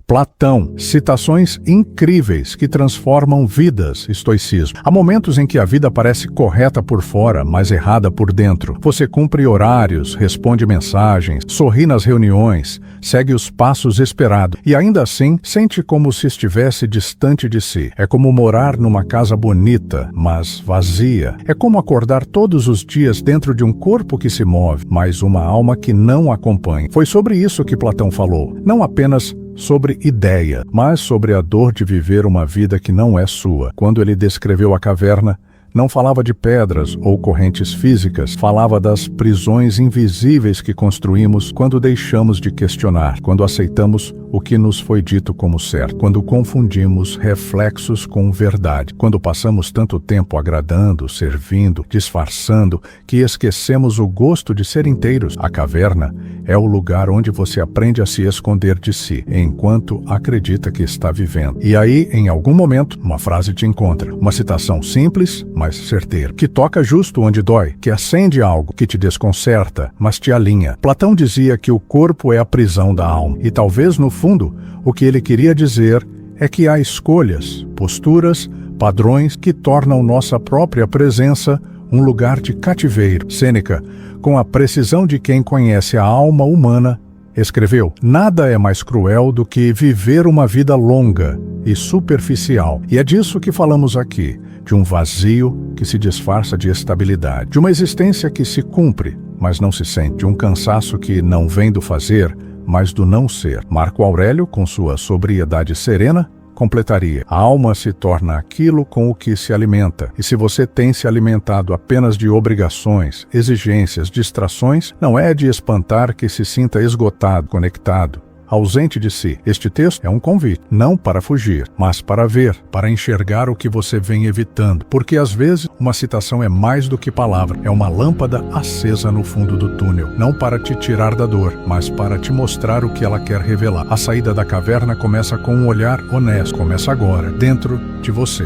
Platão, citações incríveis que transformam vidas, estoicismo. Há momentos em que a vida parece correta por fora, mas errada por dentro. Você cumpre horários, responde mensagens, sorri nas reuniões, segue os passos esperados e ainda assim sente como se estivesse distante de si. É como morar numa casa bonita, mas vazia. É como acordar todos os dias dentro de um corpo que se move, mas uma alma que não acompanha. Foi sobre isso que Platão falou, não apenas sobre ideia, mas sobre a dor de viver uma vida que não é sua. Quando ele descreveu a caverna, não falava de pedras ou correntes físicas, falava das prisões invisíveis que construímos quando deixamos de questionar, quando aceitamos o que nos foi dito como certo, quando confundimos reflexos com verdade, quando passamos tanto tempo agradando, servindo, disfarçando, que esquecemos o gosto de ser inteiros. A caverna é o lugar onde você aprende a se esconder de si, enquanto acredita que está vivendo. E aí, em algum momento, uma frase te encontra, uma citação simples, mas certeira, que toca justo onde dói, que acende algo, que te desconcerta, mas te alinha. Platão dizia que o corpo é a prisão da alma, e talvez no fundo, o que ele queria dizer é que há escolhas, posturas, padrões que tornam nossa própria presença um lugar de cativeiro. Sêneca, com a precisão de quem conhece a alma humana, escreveu: nada é mais cruel do que viver uma vida longa e superficial. E é disso que falamos aqui, de um vazio que se disfarça de estabilidade, de uma existência que se cumpre, mas não se sente, de um cansaço que não vem do fazer, mas do não ser. Marco Aurélio, com sua sobriedade serena, completaria: a alma se torna aquilo com o que se alimenta. E se você tem se alimentado apenas de obrigações, exigências, distrações, não é de espantar que se sinta esgotado, conectado, ausente de si. Este texto é um convite, não para fugir, mas para ver, para enxergar o que você vem evitando. Porque às vezes uma citação é mais do que palavra, é uma lâmpada acesa no fundo do túnel, não para te tirar da dor, mas para te mostrar o que ela quer revelar. A saída da caverna começa com um olhar honesto, começa agora, dentro de você.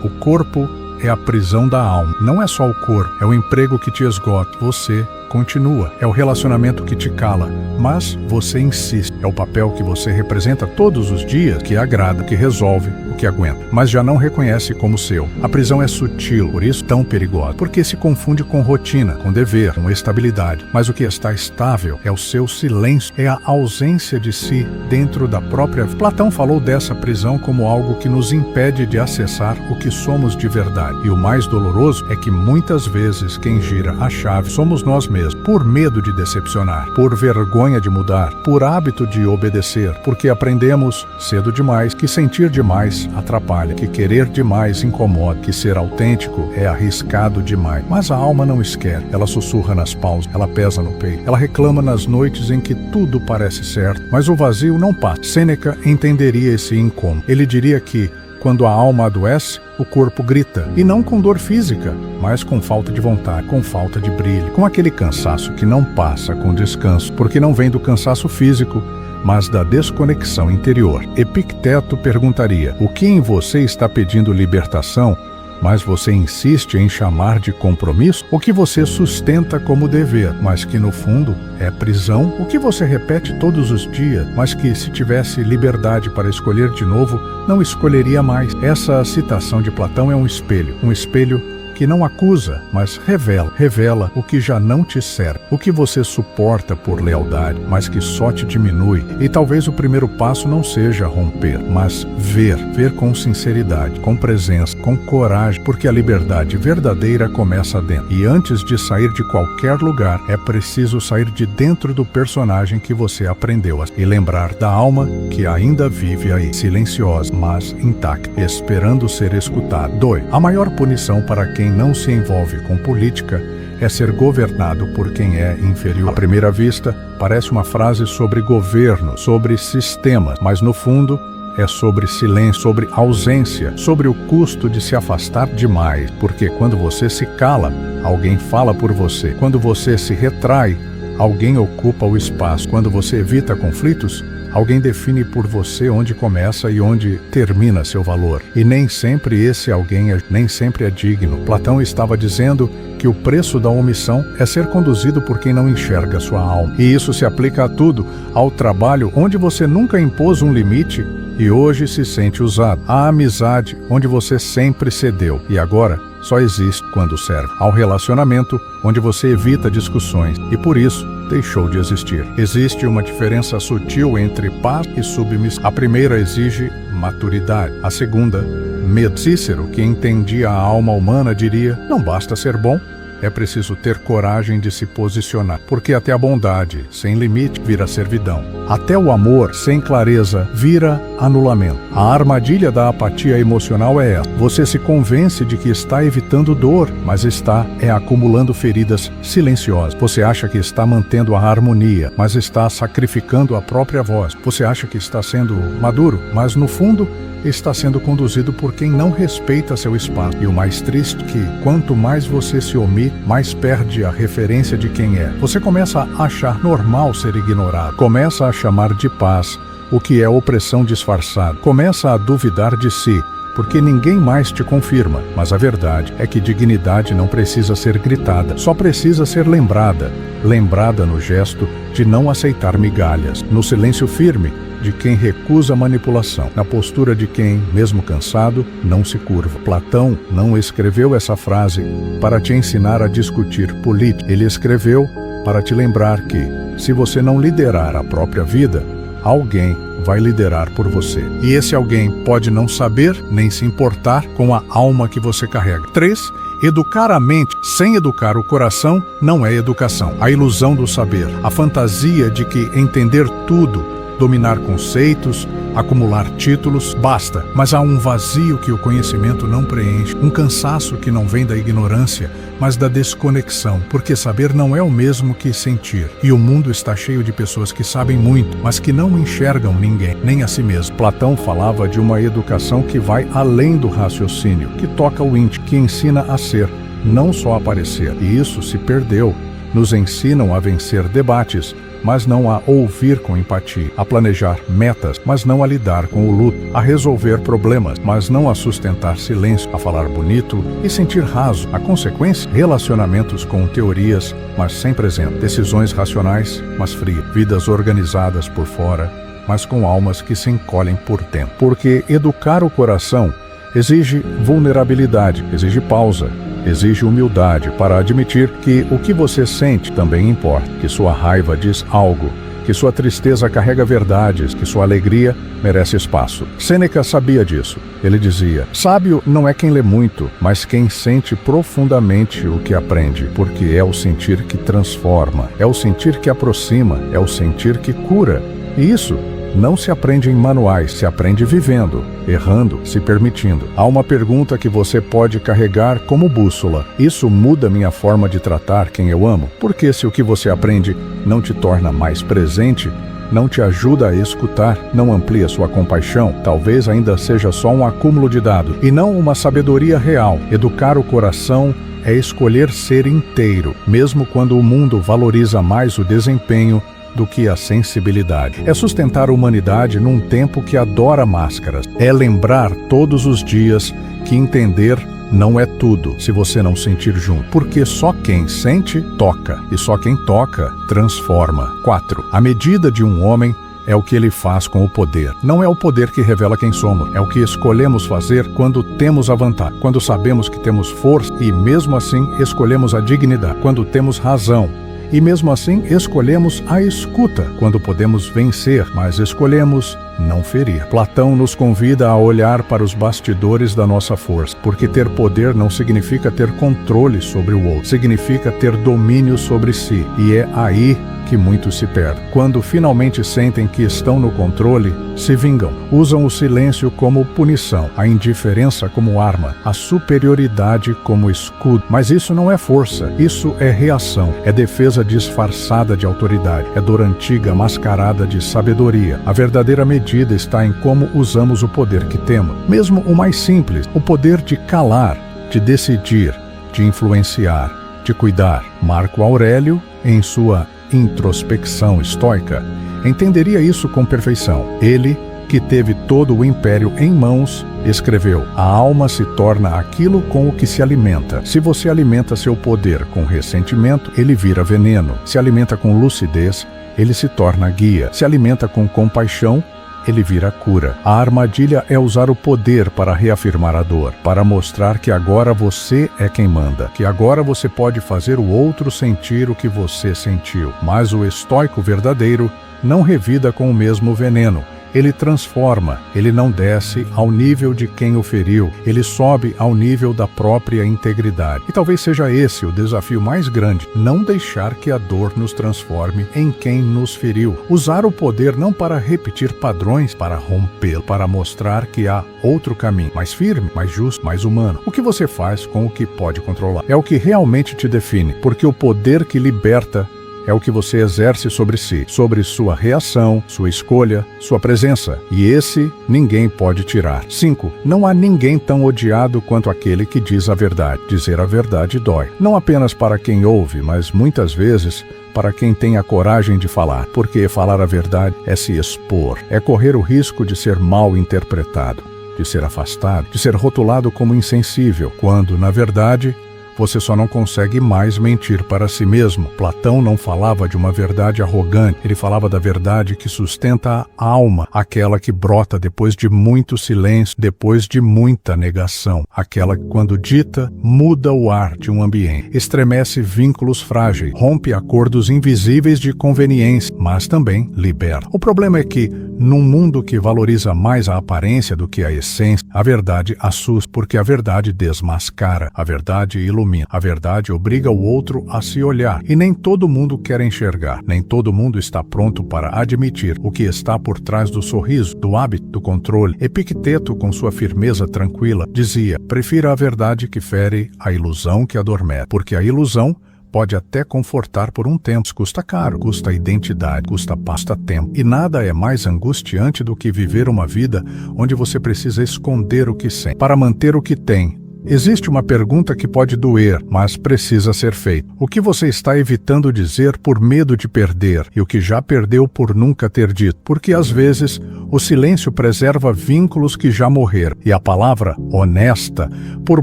O corpo é a prisão da alma. Não é só o corpo, é o emprego que te esgota. Você continua. É o relacionamento que te cala, mas você insiste. É o papel que você representa todos os dias, que agrada, que resolve, o que aguenta, mas já não reconhece como seu. A prisão é sutil, por isso tão perigosa, porque se confunde com rotina, com dever, com estabilidade. Mas o que está estável é o seu silêncio, é a ausência de si dentro da própria vida. Platão falou dessa prisão como algo que nos impede de acessar o que somos de verdade. E o mais doloroso é que muitas vezes quem gira a chave somos nós mesmos, por medo de decepcionar, por vergonha de mudar, por hábito de obedecer, porque aprendemos cedo demais que sentir demais atrapalha, que querer demais incomoda, que ser autêntico é arriscado demais. Mas a alma não esquece, ela sussurra nas pausas, ela pesa no peito, ela reclama nas noites em que tudo parece certo, mas o vazio não passa. Sêneca entenderia esse incômodo. Ele diria que quando a alma adoece, o corpo grita, e não com dor física, mas com falta de vontade, com falta de brilho, com aquele cansaço que não passa com descanso, porque não vem do cansaço físico, mas da desconexão interior. Epicteto perguntaria: o que em você está pedindo libertação, mas você insiste em chamar de compromisso? O que você sustenta como dever, mas que no fundo é prisão? O que você repete todos os dias, mas que se tivesse liberdade para escolher de novo, não escolheria mais? Essa citação de Platão é um espelho que não acusa, mas revela o que já não te serve, o que você suporta por lealdade, mas que só te diminui. E talvez o primeiro passo não seja romper, mas ver com sinceridade, com presença, com coragem, porque a liberdade verdadeira começa dentro. E antes de sair de qualquer lugar, é preciso sair de dentro do personagem que você aprendeu e lembrar da alma que ainda vive aí, silenciosa, mas intacta, esperando ser escutada. 2. A maior punição para quem não se envolve com política é ser governado por quem é inferior. À primeira vista, parece uma frase sobre governo, sobre sistemas, mas no fundo é sobre silêncio, sobre ausência, sobre o custo de se afastar demais, porque quando você se cala, alguém fala por você. Quando você se retrai, alguém ocupa o espaço. Quando você evita conflitos, Alguém define por você onde começa e onde termina seu valor. E nem sempre esse alguém nem sempre é digno. Platão estava dizendo que o preço da omissão é ser conduzido por quem não enxerga sua alma. E isso se aplica a tudo, ao trabalho onde você nunca impôs um limite e hoje se sente usado, à amizade onde você sempre cedeu e agora só existe quando serve, ao relacionamento onde você evita discussões e por isso deixou de existir. Existe uma diferença sutil entre paz e submissão. A primeira exige maturidade, a segunda, medo. Cícero, que entendia a alma humana, diria: não basta ser bom, é preciso ter coragem de se posicionar, porque até a bondade sem limite vira servidão. Até o amor sem clareza vira anulamento. A armadilha da apatia emocional é essa. Você se convence de que está evitando dor, mas está acumulando feridas silenciosas. Você acha que está mantendo a harmonia, mas está sacrificando a própria voz. Você acha que está sendo maduro, mas no fundo está sendo conduzido por quem não respeita seu espaço. E o mais triste é que, quanto mais você se omite, mais perde a referência de quem é. Você começa a achar normal ser ignorado. Começa a chamar de paz o que é opressão disfarçada. Começa a duvidar de si, porque ninguém mais te confirma. Mas a verdade é que dignidade não precisa ser gritada, só precisa ser lembrada. Lembrada no gesto de não aceitar migalhas, no silêncio firme de quem recusa manipulação, na postura de quem, mesmo cansado, não se curva. Platão não escreveu essa frase para te ensinar a discutir política. Ele escreveu para te lembrar que, se você não liderar a própria vida, alguém vai liderar por você. E esse alguém pode não saber nem se importar com a alma que você carrega. 3. Educar a mente sem educar o coração não é educação. A ilusão do saber, a fantasia de que entender tudo, dominar conceitos, acumular títulos, basta. Mas há um vazio que o conhecimento não preenche, um cansaço que não vem da ignorância, mas da desconexão, porque saber não é o mesmo que sentir. E o mundo está cheio de pessoas que sabem muito, mas que não enxergam ninguém, nem a si mesmo. Platão falava de uma educação que vai além do raciocínio, que toca o íntimo, que ensina a ser, não só a parecer. E isso se perdeu. Nos ensinam a vencer debates, mas não a ouvir com empatia, a planejar metas, mas não a lidar com o luto, a resolver problemas, mas não a sustentar silêncio, a falar bonito e sentir raso. A consequência? Relacionamentos com teorias, mas sem presente, decisões racionais, mas frias, vidas organizadas por fora, mas com almas que se encolhem por dentro. Porque educar o coração exige vulnerabilidade, exige pausa, exige humildade para admitir que o que você sente também importa, que sua raiva diz algo, que sua tristeza carrega verdades, que sua alegria merece espaço. Sêneca sabia disso. Ele dizia: sábio não é quem lê muito, mas quem sente profundamente o que aprende, porque é o sentir que transforma, é o sentir que aproxima, é o sentir que cura. E isso não se aprende em manuais, se aprende vivendo, errando, se permitindo. Há uma pergunta que você pode carregar como bússola: isso muda minha forma de tratar quem eu amo? Porque se o que você aprende não te torna mais presente, não te ajuda a escutar, não amplia sua compaixão, talvez ainda seja só um acúmulo de dados, e não uma sabedoria real. Educar o coração é escolher ser inteiro, mesmo quando o mundo valoriza mais o desempenho do que a sensibilidade. É sustentar a humanidade num tempo que adora máscaras. É lembrar todos os dias que entender não é tudo se você não sentir junto. Porque só quem sente, toca. E só quem toca, transforma. 4. A medida de um homem é o que ele faz com o poder. Não é o poder que revela quem somos. É o que escolhemos fazer quando temos a vantagem. Quando sabemos que temos força e mesmo assim escolhemos a dignidade. Quando temos razão. E mesmo assim, escolhemos a escuta, quando podemos vencer, mas escolhemos não ferir. Platão nos convida a olhar para os bastidores da nossa força, porque ter poder não significa ter controle sobre o outro, significa ter domínio sobre si, e é aí que muitos se perdem. Quando finalmente sentem que estão no controle, se vingam. Usam o silêncio como punição, a indiferença como arma, a superioridade como escudo. Mas isso não é força, isso é reação, é defesa disfarçada de autoridade, é dor antiga mascarada de sabedoria. A verdadeira medida está em como usamos o poder que temos. Mesmo o mais simples, o poder de calar, de decidir, de influenciar, de cuidar. Marco Aurélio, em sua introspecção estoica, entenderia isso com perfeição. Ele, que teve todo o império em mãos, escreveu: a alma se torna aquilo com o que se alimenta. Se você alimenta seu poder com ressentimento, ele vira veneno. Se alimenta com lucidez, ele se torna guia. Se alimenta com compaixão, ele vira cura. A armadilha é usar o poder para reafirmar a dor, para mostrar que agora você é quem manda, que agora você pode fazer o outro sentir o que você sentiu. Mas o estoico verdadeiro não revida com o mesmo veneno. Ele transforma, ele não desce ao nível de quem o feriu, ele sobe ao nível da própria integridade. E talvez seja esse o desafio mais grande, não deixar que a dor nos transforme em quem nos feriu. Usar o poder não para repetir padrões, para rompê-lo, para mostrar que há outro caminho, mais firme, mais justo, mais humano. O que você faz com o que pode controlar é o que realmente te define, porque o poder que liberta é o que você exerce sobre si, sobre sua reação, sua escolha, sua presença. E esse ninguém pode tirar. 5. Não há ninguém tão odiado quanto aquele que diz a verdade. Dizer a verdade dói. Não apenas para quem ouve, mas muitas vezes para quem tem a coragem de falar. Porque falar a verdade é se expor, é correr o risco de ser mal interpretado, de ser afastado, de ser rotulado como insensível, quando, na verdade, você só não consegue mais mentir para si mesmo. Platão não falava de uma verdade arrogante, ele falava da verdade que sustenta a alma, aquela que brota depois de muito silêncio, depois de muita negação, aquela que, quando dita, muda o ar de um ambiente, estremece vínculos frágeis, rompe acordos invisíveis de conveniência, mas também liberta. O problema é que, num mundo que valoriza mais a aparência do que a essência, a verdade assusta, porque a verdade desmascara, a verdade ilumina. A verdade obriga o outro a se olhar, e nem todo mundo quer enxergar, nem todo mundo está pronto para admitir o que está por trás do sorriso, do hábito, do controle. Epicteto, com sua firmeza tranquila, dizia: prefira a verdade que fere a ilusão que adormece, porque a ilusão pode até confortar por um tempo, custa caro, custa identidade, custa tempo. E nada é mais angustiante do que viver uma vida onde você precisa esconder o que sente, para manter o que tem. Existe uma pergunta que pode doer, mas precisa ser feita. O que você está evitando dizer por medo de perder, e o que já perdeu por nunca ter dito? Porque às vezes o silêncio preserva vínculos que já morreram, e a palavra honesta, por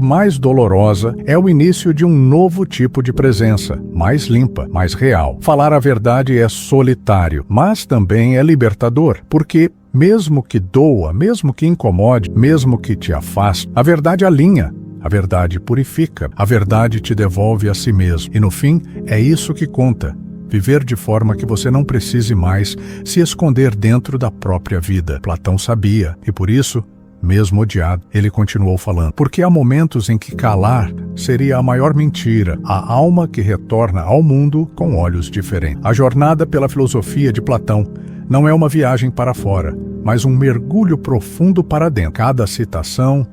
mais dolorosa, é o início de um novo tipo de presença, mais limpa, mais real. Falar a verdade é solitário, mas também é libertador, porque mesmo que doa, mesmo que incomode, mesmo que te afaste, a verdade alinha. A verdade purifica, a verdade te devolve a si mesmo. E no fim, é isso que conta. Viver de forma que você não precise mais se esconder dentro da própria vida. Platão sabia, e por isso, mesmo odiado, ele continuou falando. Porque há momentos em que calar seria a maior mentira, a alma que retorna ao mundo com olhos diferentes. A jornada pela filosofia de Platão não é uma viagem para fora, mas um mergulho profundo para dentro. Cada citação,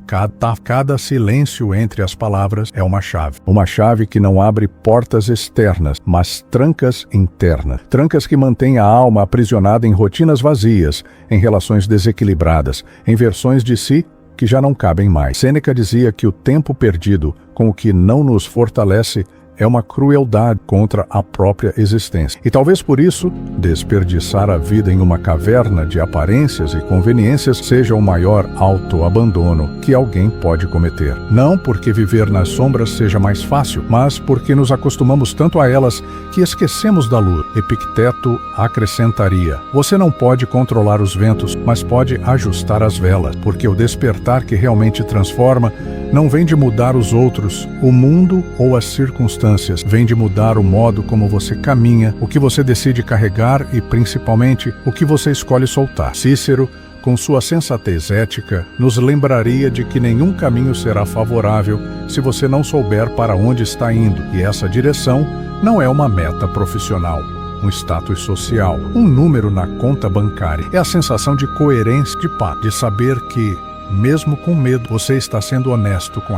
cada silêncio entre as palavras é uma chave. Uma chave que não abre portas externas, mas trancas internas. Trancas que mantêm a alma aprisionada em rotinas vazias, em relações desequilibradas, em versões de si que já não cabem mais. Sêneca dizia que o tempo perdido com o que não nos fortalece é uma crueldade contra a própria existência. E talvez por isso, desperdiçar a vida em uma caverna de aparências e conveniências seja o maior autoabandono que alguém pode cometer. Não porque viver nas sombras seja mais fácil, mas porque nos acostumamos tanto a elas que esquecemos da luz. Epicteto acrescentaria: você não pode controlar os ventos, mas pode ajustar as velas, porque o despertar que realmente transforma não vem de mudar os outros, o mundo ou as circunstâncias, vem de mudar o modo como você caminha, o que você decide carregar e, principalmente, o que você escolhe soltar. Cícero, com sua sensatez ética, nos lembraria de que nenhum caminho será favorável se você não souber para onde está indo, e essa direção não é uma meta profissional, um status social, um número na conta bancária. É a sensação de coerência, de paz, de saber que Mesmo com medo, você está sendo honesto com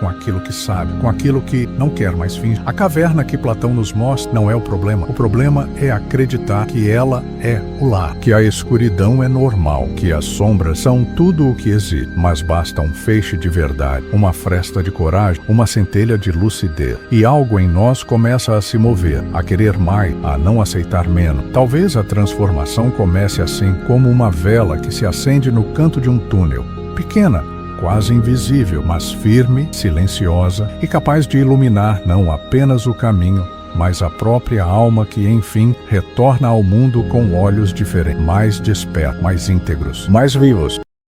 aquilo que sabe, com aquilo que não quer mais fingir. A caverna que Platão nos mostra não é o problema. O problema é acreditar que ela é o lar, que a escuridão é normal, que as sombras são tudo o que existe, mas basta um feixe de verdade, uma fresta de coragem, uma centelha de lucidez. E algo em nós começa a se mover, a querer mais, a não aceitar menos. Talvez a transformação comece assim, como uma vela que se acende no canto de um túnel. Pequena, quase invisível, mas firme, silenciosa e capaz de iluminar não apenas o caminho, mas a própria alma que, enfim, retorna ao mundo com olhos diferentes, mais despertos, mais íntegros, mais vivos.